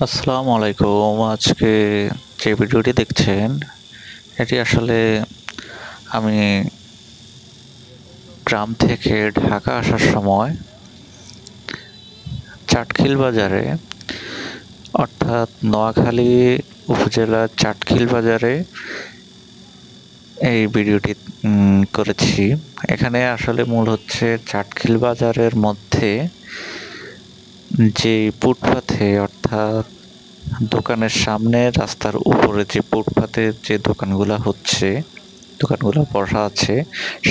আসসালামু আলাইকুম। আজকে যে ভিডিওটি দেখছেন এটি আসলে আমি গ্রাম থেকে ঢাকা আসার সময় চাটখিল বাজারে অর্থাৎ নোয়াখালী উপজেলার চাটখিল বাজারে এই ভিডিওটি করেছি। এখানে আসলে মূল হচ্ছে চাটখিল বাজারের মধ্যে যে ফুটপাথে অর্থাৎ দোকানের সামনে রাস্তার উপরে যে ফুটপাতের যে দোকানগুলো বসা আছে,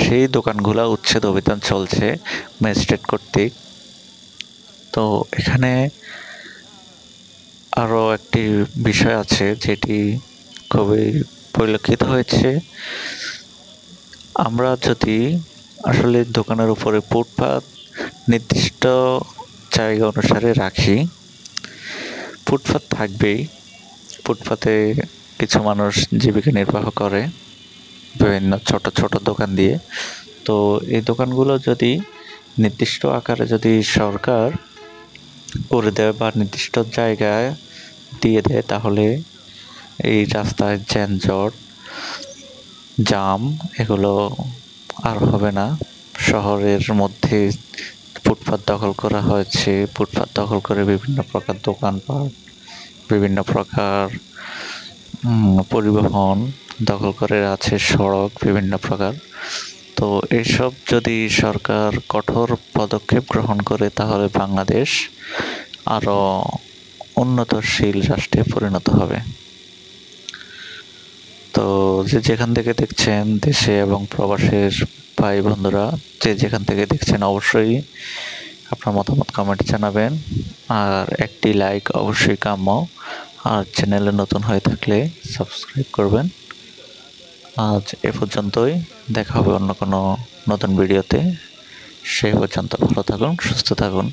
সেই দোকানগুলো উচ্ছেদ অভিযান চলছে ম্যাজিস্ট্রেট কর্তৃক। তো এখানে আরও একটি বিষয় আছে যেটি খুবই পরিলক্ষিত হয়েছে। আমরা যদি আসলে দোকানের উপরে ফুটপাত নির্দিষ্ট জায়গা অনুসারে রাখি, ফুটপাত থাকবেই। ফুটপাতে কিছু মানুষ জীবিকা নির্বাহ করে বিভিন্ন ছোট ছোট দোকান দিয়ে। তো এই দোকানগুলো যদি নির্দিষ্ট আকারে যদি সরকার করে দেয় বা নির্দিষ্ট জায়গায় দিয়ে দেয়, তাহলে এই রাস্তায় যানজট, জাম এগুলো আর হবে না। শহরের মধ্যে ফুটপাত দখল করা হয়েছে। ফুটপাত দখল করে বিভিন্ন প্রকার দোকানপাট, বিভিন্ন প্রকার পরিবহন দখল করে আছে, সড়ক বিভিন্ন প্রকার। তো এসব যদি সরকার কঠোর পদক্ষেপ গ্রহণ করে, তাহলে বাংলাদেশ আরও উন্নতশীল রাষ্ট্রে পরিণত হবে। তো যেখান থেকে দেখছেন, দেশে এবং প্রবাসের ভাই বন্ধুরা যেখান থেকে দেখছেন, অবশ্যই আপনার মতামত কমেন্টে জানাবেন। আর একটি লাইক অবশ্যই কাম্য। আর চ্যানেলে নতুন হয়ে থাকলে সাবস্ক্রাইব করবেন। আজ এ পর্যন্তই, দেখা হবে অন্য কোনো নতুন ভিডিওতে। সেই পর্যন্ত ভালো থাকুন, সুস্থ থাকুন।